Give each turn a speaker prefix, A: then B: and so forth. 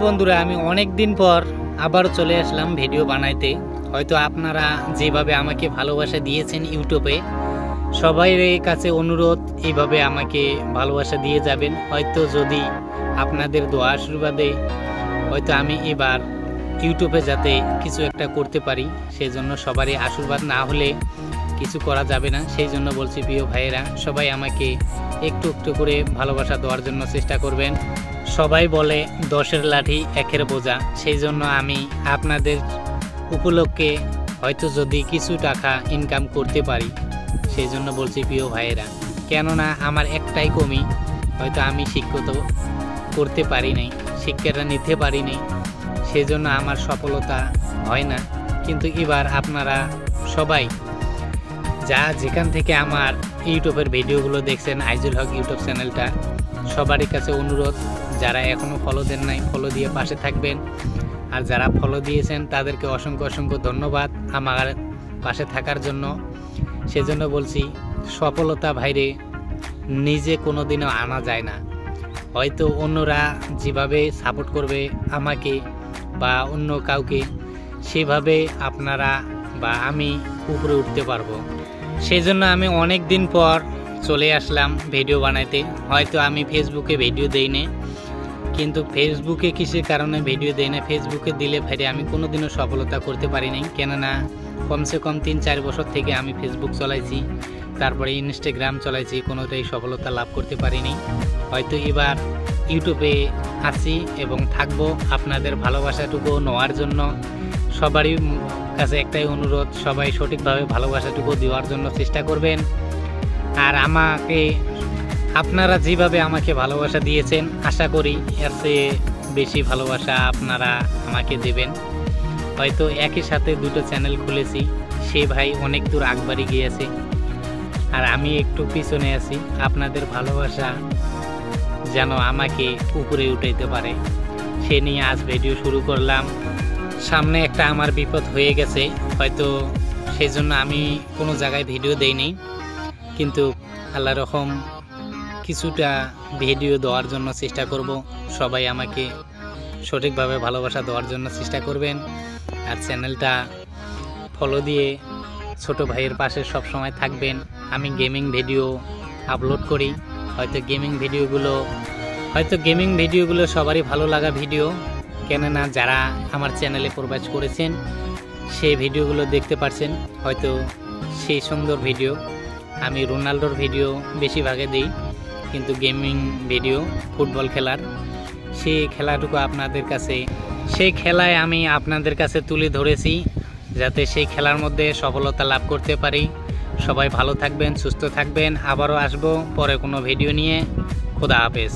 A: বন্ধুরা, আমি অনেক দিন পর আবার চলে আসলাম ভিডিও বানাইতে। হয়তো আপনারা যেভাবে আমাকে ভালোবাসা দিয়েছেন ইউটিউবে, সবাইয়ের কাছে অনুরোধ এইভাবে আমাকে ভালোবাসা দিয়ে যাবেন। হয়তো যদি আপনাদের দোয়া আশীর্বাদে হয়তো আমি এবার ইউটিউবে যাতে কিছু একটা করতে পারি, সেই জন্য সবারই আশীর্বাদ না হলে কিছু করা যাবে না। সেই জন্য বলছি, প্রিয় ভাইয়েরা, সবাই আমাকে একটু একটু করে ভালোবাসা দেওয়ার জন্য চেষ্টা করবেন। সবাই বলে 10-এর লাঠি 1-এর বোঝা, সেই জন্য আমি আপনাদের উপলক্ষে হয়তো যদি কিছু টাকা ইনকাম করতে পারি, সেই জন্য বলছি প্রিয় ভাইয়েরা। কেননা আমার একটাই কমি, হয়তো আমি শিক্ষিত করতে পারি নাই, শিক্ষাটা নিতে পারি নাই, সেই জন্য আমার সফলতা হয় না। কিন্তু এবার আপনারা সবাই যেখান থেকে আমার ইউটিউবের ভিডিওগুলো দেখছেন, আইজুল হক ইউটিউব চ্যানেলটা, সবারই কাছে অনুরোধ, যারা এখনও ফলো দেন নাই ফলো দিয়ে পাশে থাকবেন। আর যারা ফলো দিয়েছেন তাদেরকে অসংখ্য অসংখ্য ধন্যবাদ আমার পাশে থাকার জন্য। সেজন্য বলছি, সফলতা ভাইরে নিজে কোনো দিনও আনা যায় না। হয়তো অন্যরা যেভাবে সাপোর্ট করবে আমাকে বা অন্য কাউকে, সেভাবে আপনারা বা আমি উপরে উঠতে পারবো। সেই জন্য আমি অনেক দিন পর চলে আসলাম ভিডিও বানাইতে। হয়তো আমি ফেসবুকে ভিডিও দেই না, কিন্তু ফেসবুকে কিসের কারণে ভিডিও দেই না, ফেসবুকে দিলে ভাইরে আমি কোনোদিনও সফলতা করতে পারি নাই। কেননা কমসে কম 3-4 বছর থেকে আমি ফেসবুক চালাইছি, তারপরে ইনস্টাগ্রাম চালাইছি, কোনোটাই সফলতা লাভ করতে পারিনি। হয়তো এবার ইউটিউবে আছি এবং থাকবো আপনাদের ভালোবাসাটুকু নেওয়ার জন্য। সবারই কাছে একটাই অনুরোধ, সবাই সঠিকভাবে ভালোবাসাটুকু দেওয়ার জন্য চেষ্টা করবেন। আর আমাকে আপনারা যেভাবে আমাকে ভালোবাসা দিয়েছেন, আশা করি এর চেয়ে বেশি ভালোবাসা আপনারা আমাকে দেবেন। হয়তো একই সাথে দুটো চ্যানেল খুলেছি, সে ভাই অনেক দূর আগবাড়ি গিয়েছে আর আমি একটু পিছনে আছি। আপনাদের ভালোবাসা যেন আমাকে উপরে উঠাইতে পারে, সে নিয়ে আজ ভিডিও শুরু করলাম। সামনে একটা আমার বিপদ হয়ে গেছে, হয়তো সেই জন্য আমি কোনো জায়গায় ভিডিও দেইনি, কিন্তু আল্লাহ রকম কিছুটা ভিডিও দেওয়ার জন্য চেষ্টা করব। সবাই আমাকে সঠিকভাবে ভালোবাসা দেওয়ার জন্য চেষ্টা করবেন। আর চ্যানেলটা ফলো দিয়ে ছোট ভাইয়ের পাশে সব সময় থাকবেন। আমি গেমিং ভিডিও আপলোড করি, হয়তো গেমিং ভিডিওগুলো সবারই ভালো লাগা ভিডিও। কেননা যারা আমার চ্যানেলে প্রবেশ করেছেন সেই ভিডিওগুলো দেখতে পাচ্ছেন, হয়তো সেই সুন্দর ভিডিও। আমি রোনাল্ডোর ভিডিও বেশিরভাগে দিই, কিন্তু গেমিং ভিডিও ফুটবল খেলার, সেই খেলাটুকু সেই খেলায় আমি আপনাদের কাছে তুলে ধরেছি, যাতে সেই খেলার মধ্যে সফলতা লাভ করতে পারি। সবাই ভালো থাকবেন, সুস্থ থাকবেন। আবারও আসবো পরে কোনো ভিডিও নিয়ে। খোদা হাফেজ।